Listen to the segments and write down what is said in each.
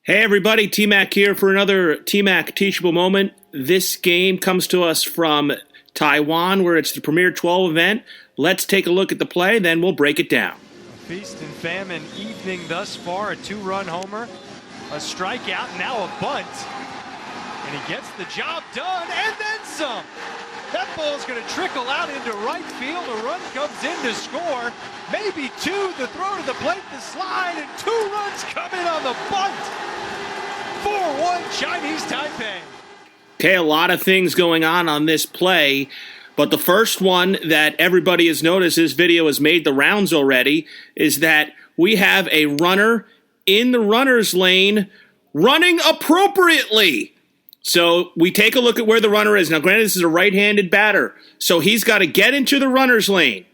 Hey everybody, Tmac here for another Tmac Teachable moment. This game comes to us from Taiwan, where it's the Premier 12 event. Let's take a look at the play, then we'll break it down. A feast and famine evening thus far. A two-run homer, a strikeout, now a bunt. And he gets the job done, and then some. That ball's going to trickle out into right field. A run comes in to score. Maybe two. The throw to the plate, the slide, and two runs come in on the bunt. 4-1 Chinese Taipei. Okay, a lot of things going on this play, but the first one that everybody has noticed, this video has made the rounds already, is that we have a runner in the runner's lane running appropriately. So we take a look at where the runner is. Now, granted, this is a right-handed batter, so he's got to get into the runner's lane.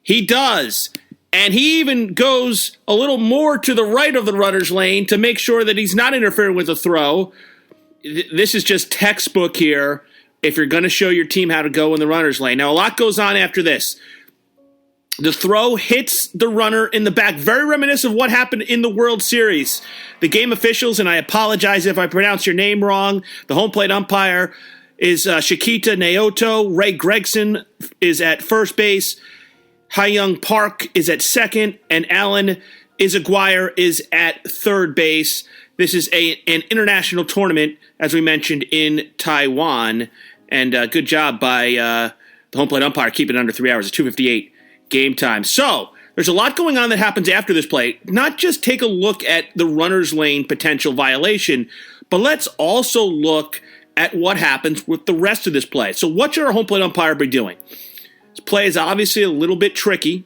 He does, and he even goes a little more to the right of the runner's lane to make sure that he's not interfering with the throw. This is just textbook here if you're going to show your team how to go in the runner's lane. Now, a lot goes on after this. The throw hits the runner in the back, very reminiscent of what happened in the World Series. The game officials, and I apologize if I pronounce your name wrong, the home plate umpire is Shikita Naoto. Ray Gregson is at first base. Hyung Park is at second, and Alan Izaguirre is at third base. This is an international tournament, as we mentioned, in Taiwan, and good job by the home plate umpire keeping it under 3 hours. It's 2:58 game time. So there's a lot going on that happens after this play. Not just take a look at the runner's lane potential violation, but let's also look at what happens with the rest of this play. So what should our home plate umpire be doing? This play is obviously a little bit tricky.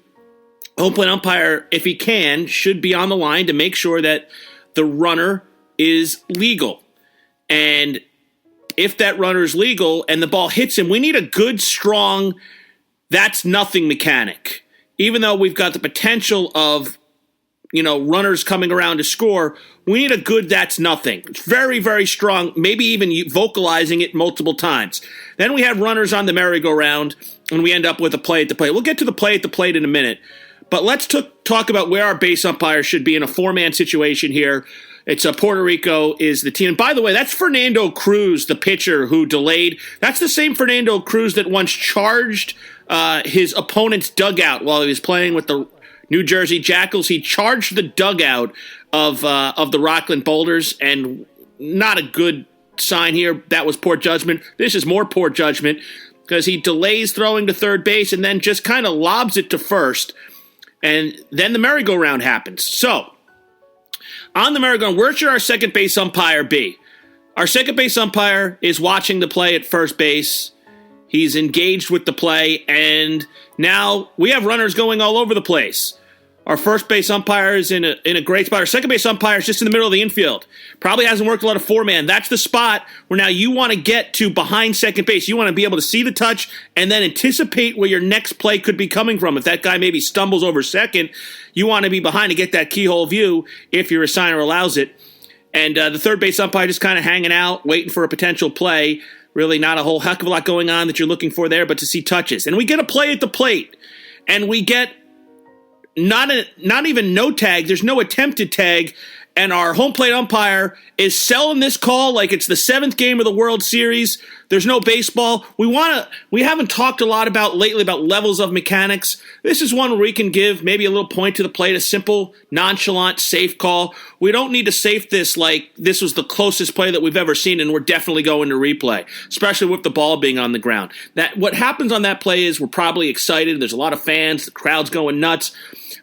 Home plate umpire, if he can, should be on the line to make sure that the runner is legal. And if that runner is legal and the ball hits him, we need a good, strong, that's nothing mechanic. Even though we've got the potential of, runners coming around to score, we need a good that's nothing. It's very, very strong, maybe even vocalizing it multiple times. Then we have runners on the merry-go-round, and we end up with a play at the plate. We'll get to the play at the plate in a minute. But let's talk about where our base umpire should be in a four-man situation here. It's Puerto Rico is the team. And by the way, that's Fernando Cruz, the pitcher who delayed. That's the same Fernando Cruz that once charged his opponent's dugout while he was playing with the New Jersey Jackals. He charged the dugout of the Rockland Boulders, and not a good sign here. That was poor judgment. This is more poor judgment because he delays throwing to third base and then just kind of lobs it to first. And then the merry-go-round happens. So, on the merry-go-round, where should our second base umpire be? Our second base umpire is watching the play at first base. He's engaged with the play, and now we have runners going all over the place. Our first base umpire is in a great spot. Our second base umpire is just in the middle of the infield. Probably hasn't worked a lot of four-man. That's the spot where now you want to get to behind second base. You want to be able to see the touch and then anticipate where your next play could be coming from. If that guy maybe stumbles over second, you want to be behind to get that keyhole view if your assigner allows it. And the third base umpire just kind of hanging out, waiting for a potential play. Really not a whole heck of a lot going on that you're looking for there, but to see touches. And we get a play at the plate, and we get not even no tag. There's no attempted tag, and our home plate umpire is selling this call like it's the seventh game of the World Series. There's no baseball. We haven't talked a lot lately about levels of mechanics. This is one where we can give maybe a little point to the plate, a simple, nonchalant, safe call. We don't need to safe this like this was the closest play that we've ever seen, and we're definitely going to replay, especially with the ball being on the ground. What happens on that play is we're probably excited. There's a lot of fans. The crowd's going nuts.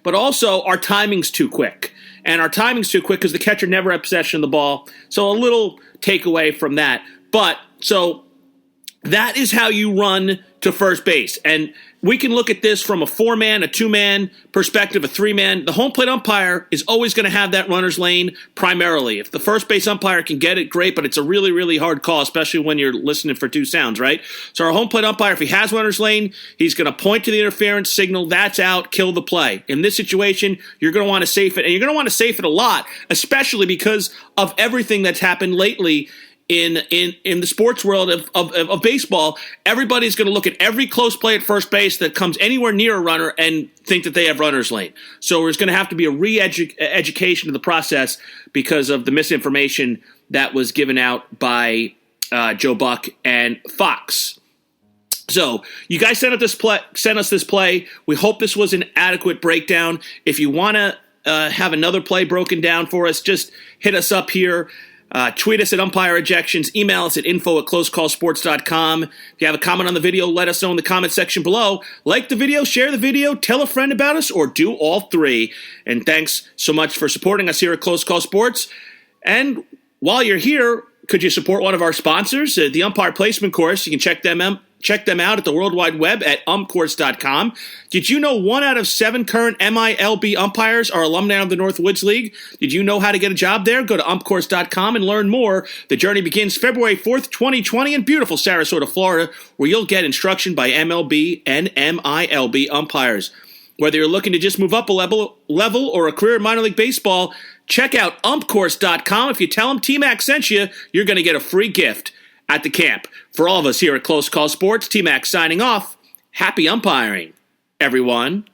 But also, our timing's too quick. And our timing's too quick because the catcher never had possession of the ball. So a little takeaway from that. But, so that is how you run to first base. And we can look at this from a four-man, a two-man perspective, a three-man. The home plate umpire is always going to have that runner's lane primarily. If the first base umpire can get it, great, but it's a really, really hard call, especially when you're listening for two sounds, right? So our home plate umpire, if he has runner's lane, he's going to point to the interference signal, that's out, kill the play. In this situation, you're going to want to safe it, and you're going to want to safe it a lot, especially because of everything that's happened lately in the sports world of baseball, everybody's going to look at every close play at first base that comes anywhere near a runner and think that they have runner's lane. So there's going to have to be a re-education of the process because of the misinformation that was given out by Joe Buck and Fox. So you guys sent us this play. We hope this was an adequate breakdown. If you want to have another play broken down for us, just hit us up here. Tweet us at umpire ejections. Email us at info@closecallsports.com. If you have a comment on the video, let us know in the comment section below. Like the video, share the video, tell a friend about us, or do all three. And thanks so much for supporting us here at Close Call Sports. And while you're here, could you support one of our sponsors, the Umpire Placement Course? You can check them out at the World Wide Web at umpcourse.com. Did you know 1 out of 7 current MILB umpires are alumni of the Northwoods League? Did you know how to get a job there? Go to umpcourse.com and learn more. The journey begins February 4th, 2020 in beautiful Sarasota, Florida, where you'll get instruction by MLB and MILB umpires. Whether you're looking to just move up a level or a career in minor league baseball, check out umpcourse.com. If you tell them Tmac sent you, you're going to get a free gift at the camp. For all of us here at Close Call Sports, Tmac signing off. Happy umpiring, everyone.